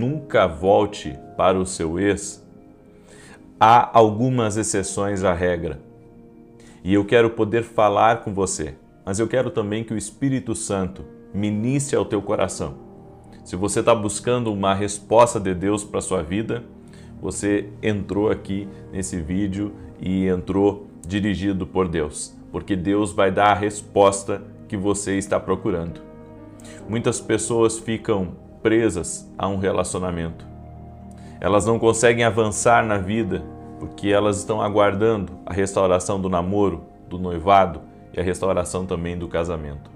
nunca volte para o seu ex, há algumas exceções à regra. E eu quero poder falar com você, mas eu quero também que o Espírito Santo ministre ao teu coração. Se você está buscando uma resposta de Deus para a sua vida, você entrou aqui nesse vídeo e entrou dirigido por Deus, porque Deus vai dar a resposta que você está procurando. Muitas pessoas ficam presas a um relacionamento. Elas não conseguem avançar na vida porque elas estão aguardando a restauração do namoro, do noivado e a restauração também do casamento.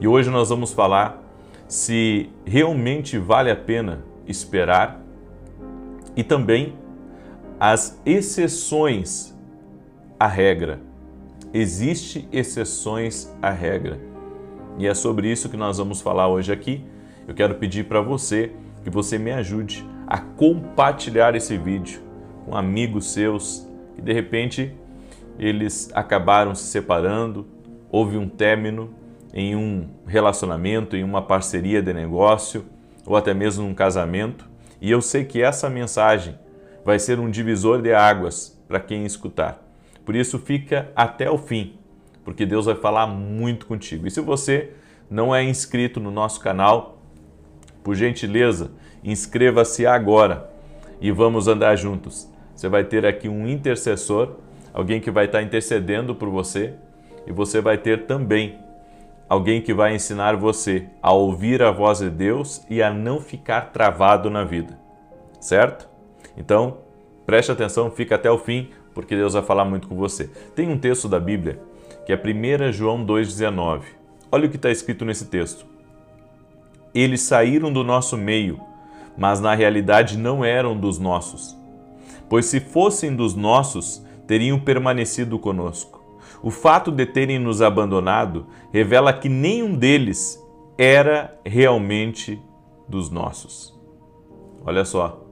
E hoje nós vamos falar se realmente vale a pena esperar e também as exceções à regra. Existem exceções à regra. E é sobre isso que nós vamos falar hoje aqui. Eu quero pedir para você que você me ajude a compartilhar esse vídeo com amigos seus que de repente eles acabaram se separando, houve um término em um relacionamento, em uma parceria de negócio ou até mesmo um casamento. E eu sei que essa mensagem vai ser um divisor de águas para quem escutar. Por isso fica até o fim, porque Deus vai falar muito contigo. E se você não é inscrito no nosso canal, por gentileza, inscreva-se agora e vamos andar juntos. Você vai ter aqui um intercessor, alguém que vai estar intercedendo por você, e você vai ter também alguém que vai ensinar você a ouvir a voz de Deus e a não ficar travado na vida, certo? Então, preste atenção, fica até o fim, porque Deus vai falar muito com você. Tem um texto da Bíblia que é 1 João 2,19. Olha o que está escrito nesse texto. Eles saíram do nosso meio, mas na realidade não eram dos nossos. Pois se fossem dos nossos, teriam permanecido conosco. O fato de terem nos abandonado revela que nenhum deles era realmente dos nossos. Olha só,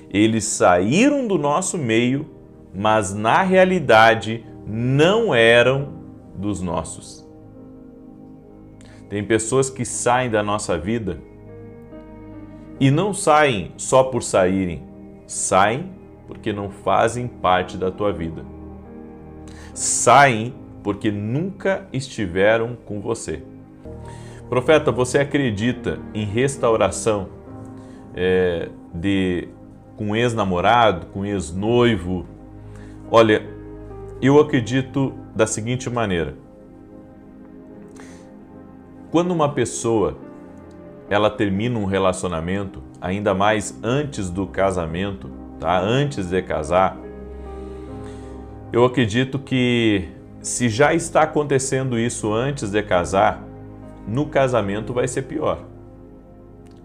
eles saíram do nosso meio, mas na realidade não eram dos nossos. Tem pessoas que saem da nossa vida e não saem só por saírem, saem porque não fazem parte da tua vida. Saem porque nunca estiveram com você. Profeta, você acredita em restauração com ex-namorado, com ex-noivo? Olha, eu acredito da seguinte maneira. Quando uma pessoa ela termina um relacionamento, ainda mais antes do casamento, tá? Antes de casar, eu acredito que se já está acontecendo isso antes de casar, no casamento vai ser pior.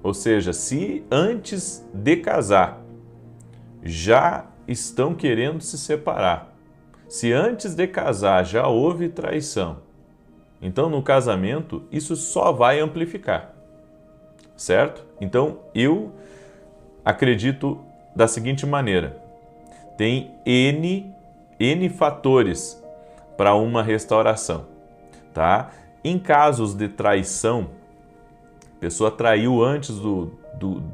Ou seja, se antes de casar já estão querendo se separar, se antes de casar já houve traição, então no casamento isso só vai amplificar, certo? Então eu acredito da seguinte maneira, tem N fatores para uma restauração, tá? Em casos de traição, a pessoa traiu antes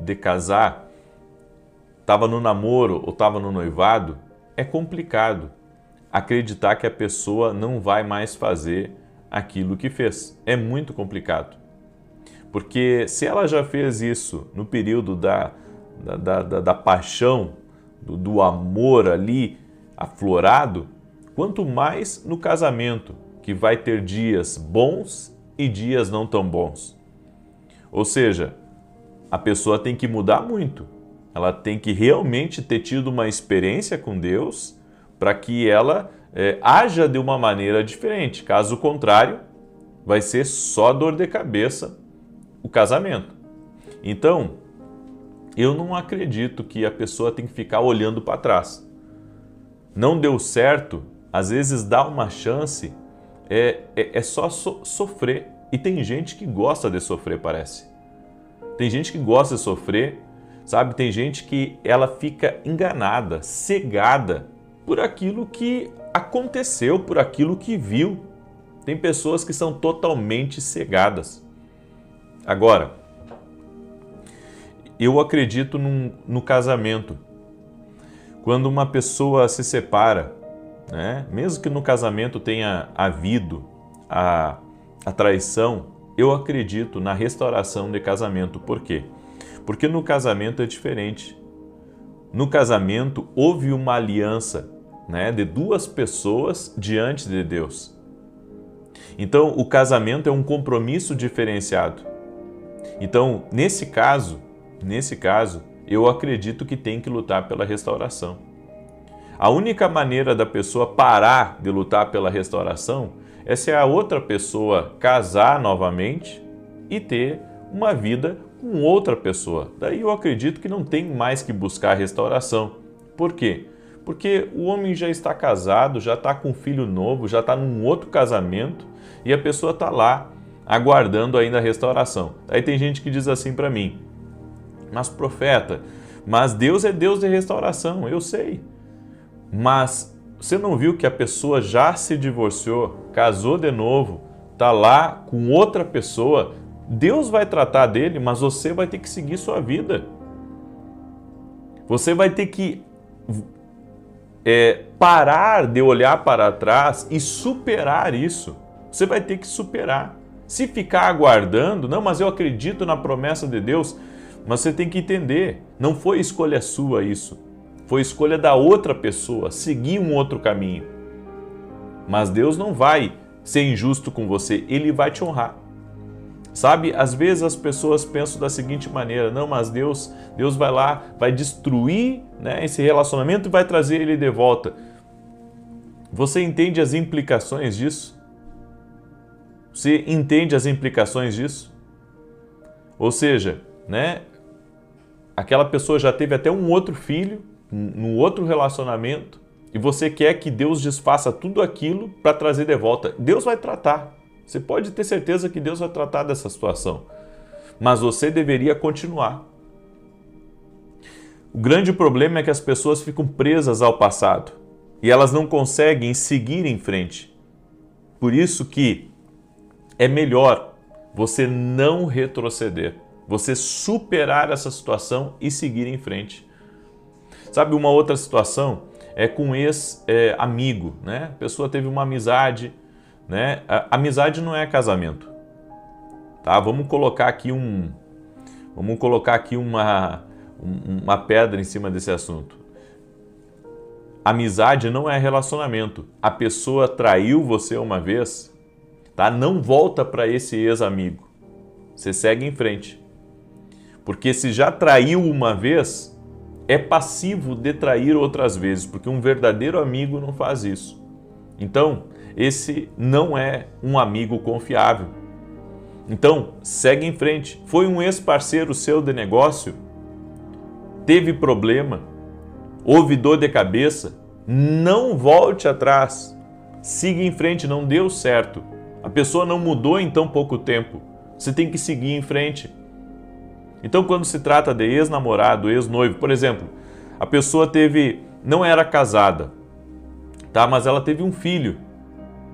de casar, estava no namoro ou estava no noivado, é complicado acreditar que a pessoa não vai mais fazer aquilo que fez. É muito complicado. Porque se ela já fez isso no período da paixão, do amor ali aflorado, quanto mais no casamento, que vai ter dias bons e dias não tão bons. Ou seja, a pessoa tem que mudar muito. Ela tem que realmente ter tido uma experiência com Deus para que ela haja de uma maneira diferente. Caso contrário, vai ser só dor de cabeça o casamento. Então, eu não acredito que a pessoa tem que ficar olhando para trás. Não deu certo, às vezes dá uma chance, é só sofrer. E tem gente que gosta de sofrer, parece. Tem gente que gosta de sofrer, sabe? Tem gente que ela fica enganada, cegada por aquilo que aconteceu, por aquilo que viu. Tem pessoas que são totalmente cegadas. Agora, eu acredito no casamento. Quando uma pessoa se separa, né, mesmo que no casamento tenha havido a traição, eu acredito na restauração de casamento. Por quê? Porque no casamento é diferente. No casamento houve uma aliança, né, de duas pessoas diante de Deus. Então o casamento é um compromisso diferenciado. Então nesse caso, eu acredito que tem que lutar pela restauração. A única maneira da pessoa parar de lutar pela restauração é se a outra pessoa casar novamente e ter uma vida com outra pessoa. Daí eu acredito que não tem mais que buscar restauração. Por quê? Porque o homem já está casado, já está com um filho novo, já está num outro casamento e a pessoa está lá aguardando ainda a restauração. Aí tem gente que diz assim para mim: mas profeta, mas Deus é Deus de restauração, eu sei. Mas você não viu que a pessoa já se divorciou, casou de novo, está lá com outra pessoa? Deus vai tratar dele, mas você vai ter que seguir sua vida. Você vai ter que parar de olhar para trás e superar isso. Você vai ter que superar. Se ficar aguardando, não, mas eu acredito na promessa de Deus, mas você tem que entender, não foi escolha sua isso. Foi escolha da outra pessoa, seguir um outro caminho. Mas Deus não vai ser injusto com você, Ele vai te honrar. Sabe, às vezes as pessoas pensam da seguinte maneira: não, mas Deus vai lá, vai destruir, né, esse relacionamento e vai trazer ele de volta. Você entende as implicações disso? Você entende as implicações disso? Ou seja, né, aquela pessoa já teve até um outro filho, num outro relacionamento, e você quer que Deus desfaça tudo aquilo para trazer de volta. Deus vai tratar. Você pode ter certeza que Deus vai tratar dessa situação. Mas você deveria continuar. O grande problema é que as pessoas ficam presas ao passado e elas não conseguem seguir em frente. Por isso que é melhor você não retroceder, você superar essa situação e seguir em frente. Sabe, uma outra situação é com um ex-amigo, né? A pessoa teve uma amizade, né? A amizade não é casamento, tá? Vamos colocar aqui uma pedra em cima desse assunto. Amizade não é relacionamento. A pessoa traiu você uma vez, tá? Não volta para esse ex-amigo. Você segue em frente. Porque se já traiu uma vez, é passivo de trair outras vezes, porque um verdadeiro amigo não faz isso. Então, esse não é um amigo confiável. Então, segue em frente. Foi um ex-parceiro seu de negócio? Teve problema? Houve dor de cabeça? Não volte atrás. Siga em frente, não deu certo. A pessoa não mudou em tão pouco tempo. Você tem que seguir em frente. Então, quando se trata de ex-namorado, ex-noivo, por exemplo, a pessoa não era casada, tá? Mas ela teve um filho.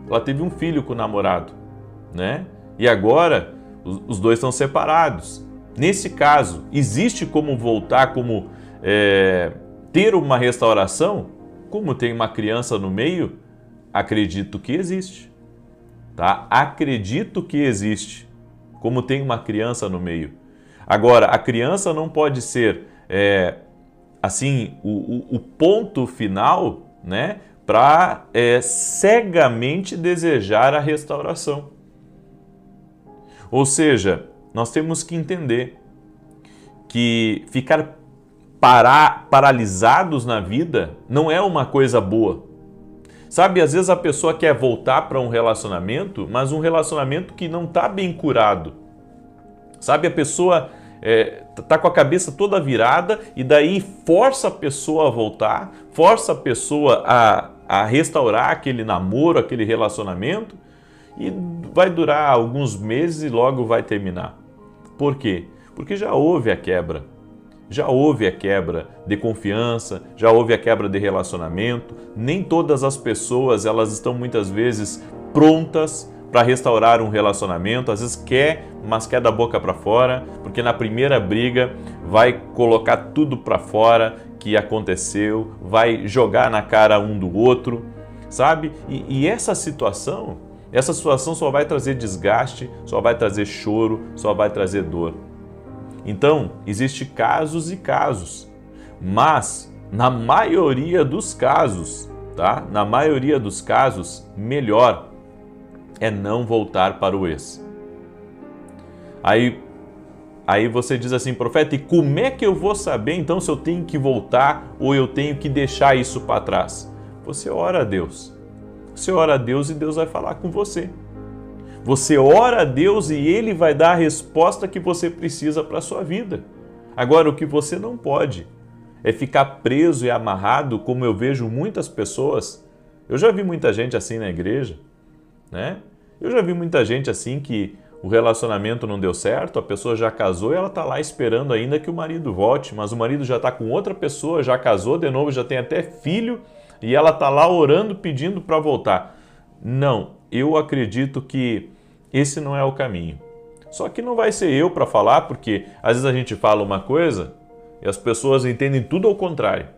Ela teve um filho com o namorado, né? E agora os dois estão separados. Nesse caso, existe como voltar, como ter uma restauração? Como tem uma criança no meio? Acredito que existe, tá? Acredito que existe. Como tem uma criança no meio. Agora, a criança não pode ser o ponto final, né, para cegamente desejar a restauração. Ou seja, nós temos que entender que ficar paralisados na vida não é uma coisa boa. Sabe, às vezes a pessoa quer voltar para um relacionamento, mas um relacionamento que não está bem curado. Sabe, a pessoa está com a cabeça toda virada e daí força a pessoa a voltar, força a pessoa a restaurar aquele namoro, aquele relacionamento e vai durar alguns meses e logo vai terminar. Por quê? Porque já houve a quebra. Já houve a quebra de confiança, já houve a quebra de relacionamento. Nem todas as pessoas elas estão muitas vezes prontas para restaurar um relacionamento, às vezes quer, mas quer da boca para fora, porque na primeira briga vai colocar tudo para fora que aconteceu, vai jogar na cara um do outro, sabe? E essa situação só vai trazer desgaste, só vai trazer choro, só vai trazer dor. Então, existem casos e casos, mas na maioria dos casos, tá? Na maioria dos casos, melhor é não voltar para o ex. Aí você diz assim, profeta, e como é que eu vou saber então se eu tenho que voltar ou eu tenho que deixar isso para trás? Você ora a Deus. Você ora a Deus e Deus vai falar com você. Você ora a Deus e Ele vai dar a resposta que você precisa para a sua vida. Agora, o que você não pode é ficar preso e amarrado, como eu vejo muitas pessoas. Eu já vi muita gente assim na igreja, né? Eu já vi muita gente assim que o relacionamento não deu certo, a pessoa já casou e ela está lá esperando ainda que o marido volte, mas o marido já está com outra pessoa, já casou de novo, já tem até filho e ela está lá orando, pedindo para voltar. Não, eu acredito que esse não é o caminho. Só que não vai ser eu para falar, porque às vezes a gente fala uma coisa e as pessoas entendem tudo ao contrário,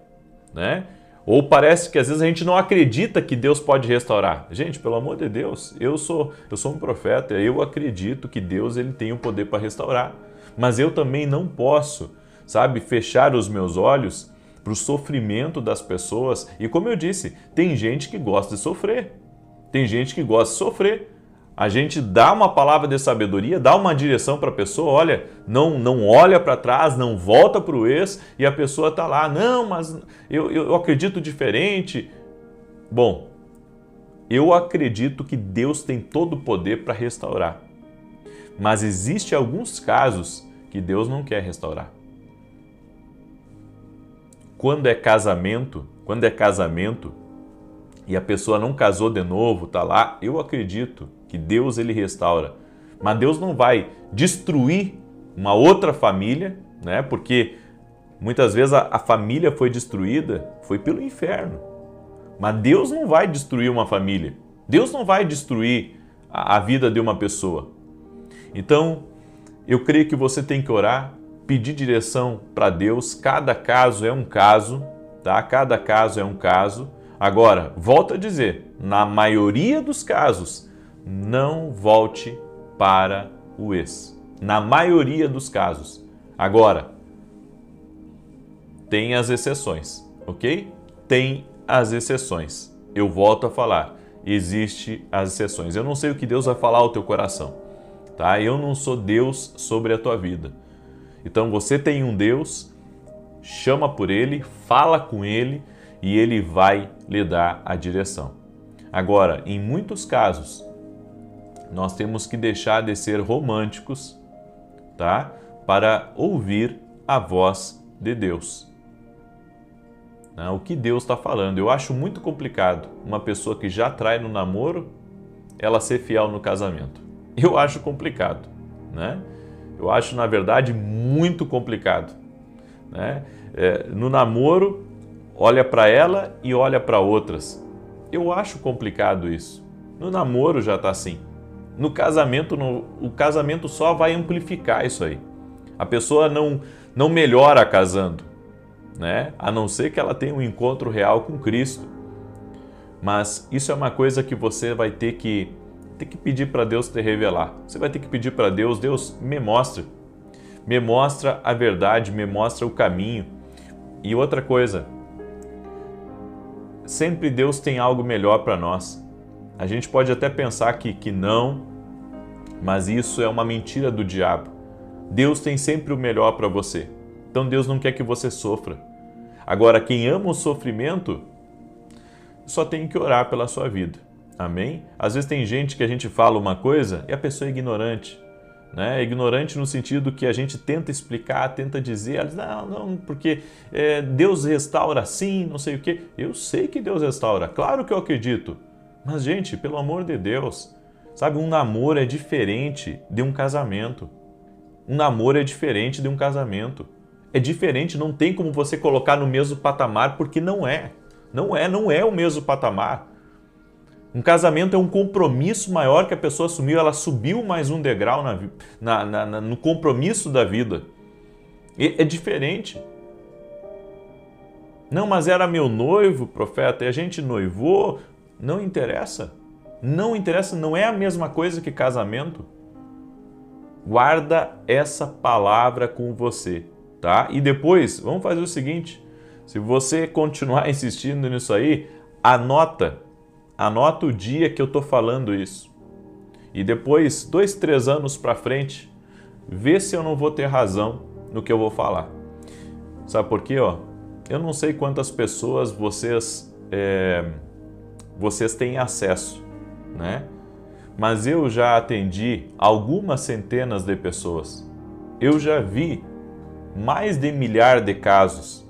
né? Ou parece que às vezes a gente não acredita que Deus pode restaurar. Gente, pelo amor de Deus, eu sou um profeta, eu acredito que Deus ele tem o poder para restaurar. Mas eu também não posso, sabe, fechar os meus olhos para o sofrimento das pessoas. E como eu disse, tem gente que gosta de sofrer. Tem gente que gosta de sofrer. A gente dá uma palavra de sabedoria, dá uma direção para a pessoa, olha, não olha para trás, não volta para o ex, e a pessoa está lá, não, mas eu acredito diferente. Bom, eu acredito que Deus tem todo o poder para restaurar, mas existem alguns casos que Deus não quer restaurar. Quando é casamento e a pessoa não casou de novo, está lá, eu acredito que Deus ele restaura. Mas Deus não vai destruir uma outra família, né? Porque muitas vezes a família foi destruída, foi pelo inferno. Mas Deus não vai destruir uma família. Deus não vai destruir a vida de uma pessoa. Então, eu creio que você tem que orar, pedir direção para Deus. Cada caso é um caso, tá? Cada caso é um caso. Agora, volto a dizer, na maioria dos casos, não volte para o ex. Na maioria dos casos. Agora, tem as exceções, ok? Tem as exceções. Eu volto a falar, existe as exceções. Eu não sei o que Deus vai falar ao teu coração, tá? Eu não sou Deus sobre a tua vida. Então você tem um Deus, chama por Ele, fala com Ele e Ele vai lhe dar a direção. Agora, em muitos casos, nós temos que deixar de ser românticos, tá? Para ouvir a voz de Deus. O que Deus está falando. Eu acho muito complicado uma pessoa que já trai no namoro, ela ser fiel no casamento. Eu acho complicado, né? Eu acho, na verdade, muito complicado, né? No namoro, olha para ela e olha para outras. Eu acho complicado isso. No namoro já está assim. No casamento, o casamento só vai amplificar isso aí. A pessoa não melhora casando, né? A não ser que ela tenha um encontro real com Cristo. Mas isso é uma coisa que você vai ter que pedir para Deus te revelar. Você vai ter que pedir para Deus, Deus, me mostra a verdade, me mostra o caminho. E outra coisa, sempre Deus tem algo melhor para nós. A gente pode até pensar que não, mas isso é uma mentira do diabo. Deus tem sempre o melhor para você. Então Deus não quer que você sofra. Agora, quem ama o sofrimento, só tem que orar pela sua vida. Amém? Às vezes tem gente que a gente fala uma coisa e a pessoa é ignorante. Né? É ignorante no sentido que a gente tenta explicar, tenta dizer, ela diz, não, porque Deus restaura assim, não sei o quê. Eu sei que Deus restaura, claro que eu acredito. Mas, gente, pelo amor de Deus, sabe, um namoro é diferente de um casamento. Um namoro é diferente de um casamento. É diferente, não tem como você colocar no mesmo patamar, porque não é. Não é o mesmo patamar. Um casamento é um compromisso maior que a pessoa assumiu, ela subiu mais um degrau no compromisso da vida. É diferente. Não, mas era meu noivo, profeta, e a gente noivou. Não interessa. Não interessa, não é a mesma coisa que casamento. Guarda essa palavra com você, tá? E depois, vamos fazer o seguinte, se você continuar insistindo nisso aí, anota o dia que eu tô falando isso. E depois, 2, 3 anos para frente, vê se eu não vou ter razão no que eu vou falar. Sabe por quê? Eu não sei quantas pessoas vocês têm acesso, né? Mas eu já atendi algumas centenas de pessoas. Eu já vi mais de 1 milhar de casos.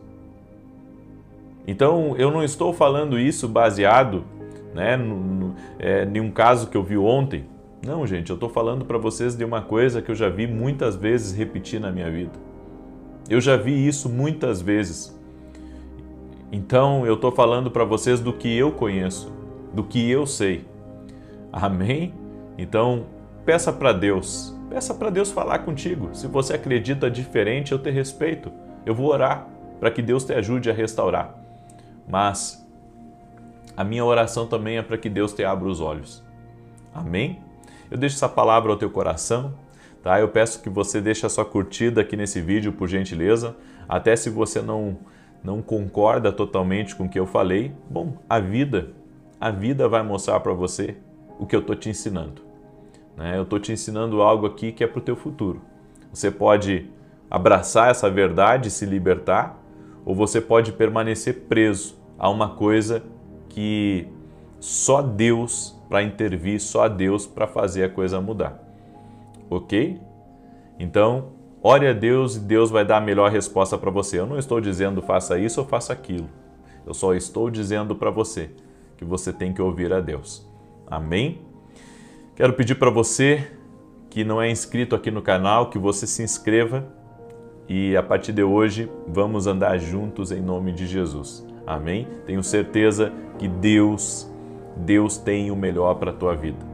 Então, eu não estou falando isso baseado, né, em um caso que eu vi ontem. Não, gente, eu estou falando para vocês de uma coisa que eu já vi muitas vezes repetir na minha vida. Eu já vi isso muitas vezes. Então, eu estou falando para vocês do que eu conheço, do que eu sei. Amém? Então, peça para Deus falar contigo. Se você acredita diferente, eu te respeito. Eu vou orar para que Deus te ajude a restaurar. Mas a minha oração também é para que Deus te abra os olhos. Amém? Eu deixo essa palavra ao teu coração, tá? Eu peço que você deixe a sua curtida aqui nesse vídeo, por gentileza. Até se você não concorda totalmente com o que eu falei, bom, a vida vai mostrar para você o que eu estou te ensinando. Né? Eu estou te ensinando algo aqui que é para o teu futuro. Você pode abraçar essa verdade e se libertar, ou você pode permanecer preso a uma coisa que só Deus para intervir, só Deus para fazer a coisa mudar. Ok? Então, ore a Deus e Deus vai dar a melhor resposta para você. Eu não estou dizendo faça isso ou faça aquilo. Eu só estou dizendo para você que você tem que ouvir a Deus. Amém? Quero pedir para você que não é inscrito aqui no canal, que você se inscreva e a partir de hoje vamos andar juntos em nome de Jesus. Amém? Tenho certeza que Deus tem o melhor para a tua vida.